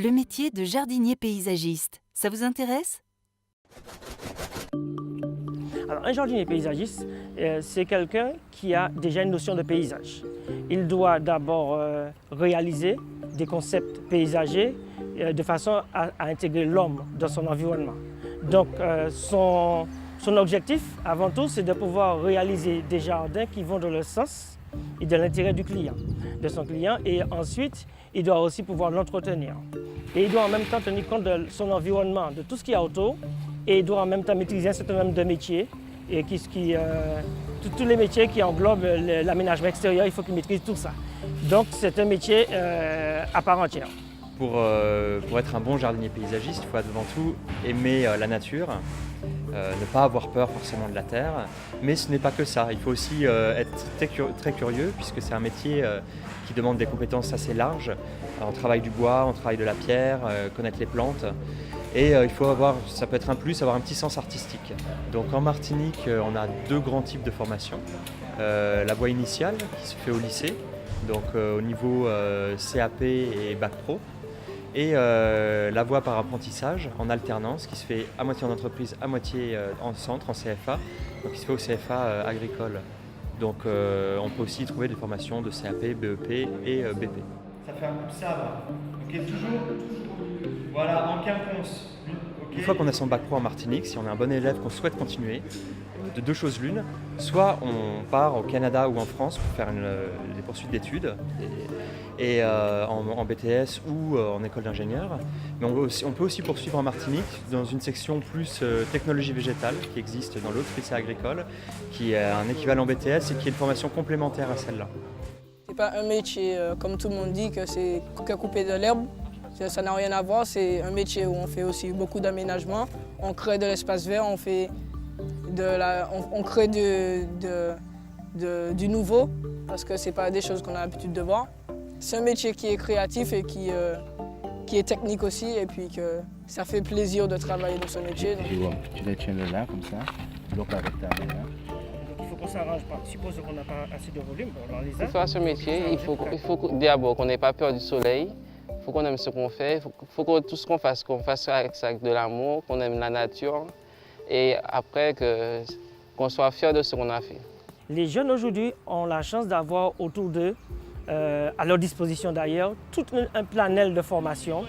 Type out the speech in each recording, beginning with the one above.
Le métier de jardinier paysagiste, ça vous intéresse? Alors, un jardinier paysagiste, c'est quelqu'un qui a déjà une notion de paysage. Il doit d'abord réaliser des concepts paysagers de façon à intégrer l'homme dans son environnement. Donc, son objectif, avant tout, c'est de pouvoir réaliser des jardins qui vont dans le sens et de l'intérêt du client, de son client, et ensuite, il doit aussi pouvoir l'entretenir. Et il doit en même temps tenir compte de son environnement, de tout ce qu'il y a autour, et il doit en même temps maîtriser un certain nombre de métiers, et tous les métiers qui englobent l'aménagement extérieur, il faut qu'il maîtrise tout ça. Donc c'est un métier à part entière. Pour être un bon jardinier paysagiste, il faut avant tout aimer la nature, ne pas avoir peur forcément de la terre, mais ce n'est pas que ça. Il faut aussi être très curieux puisque c'est un métier qui demande des compétences assez larges. On travaille du bois, on travaille de la pierre, connaître les plantes. Et il faut avoir, ça peut être un plus, avoir un petit sens artistique. Donc en Martinique, on a deux grands types de formations. La voie initiale qui se fait au lycée, donc au niveau CAP et Bac Pro. Et la voie par apprentissage en alternance qui se fait à moitié en entreprise, à moitié en centre, en CFA, donc qui se fait au CFA agricole. Donc on peut aussi trouver des formations de CAP, BEP et BP. Ça fait un coup de sabre. Ok, toujours. Voilà, en quinconce. Okay. Une fois qu'on a son bac pro en Martinique, si on est un bon élève qu'on souhaite continuer, de deux choses l'une, soit on part au Canada ou en France pour faire des poursuites d'études en BTS ou en école d'ingénieur, mais on peut aussi poursuivre en Martinique dans une section plus technologie végétale qui existe dans l'autre lycée agricole, qui est un équivalent BTS et qui est une formation complémentaire à celle-là. C'est pas un métier comme tout le monde dit que c'est que couper de l'herbe. Ça n'a rien à voir, c'est un métier où on fait aussi beaucoup d'aménagement. On crée de l'espace vert, on crée du nouveau, parce que ce n'est pas des choses qu'on a l'habitude de voir. C'est un métier qui est créatif et qui est technique aussi, et puis que ça fait plaisir de travailler dans ce métier. Donc. Tu les tiens de là, comme ça, bloque avec ta main là. Il faut qu'on s'arrange pas. Suppose qu'on n'a pas assez de volume, on les a. Pour faire ce métier, il faut d'abord qu'on n'ait pas peur du soleil. Il faut qu'on aime ce qu'on fait, il faut que tout ce qu'on fasse avec ça avec de l'amour, qu'on aime la nature et après qu'on soit fier de ce qu'on a fait. Les jeunes aujourd'hui ont la chance d'avoir autour d'eux, à leur disposition d'ailleurs, tout un planel de formation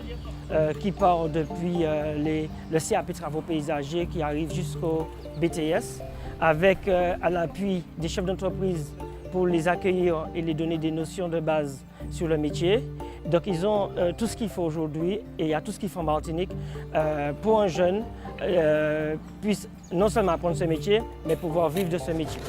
qui part depuis le CAP Travaux paysagers qui arrive jusqu'au BTS, avec à l'appui des chefs d'entreprise pour les accueillir et les donner des notions de base sur le métier. Donc ils ont tout ce qu'il faut aujourd'hui et il y a tout ce qu'il faut en Martinique pour un jeune puisse non seulement apprendre ce métier, mais pouvoir vivre de ce métier.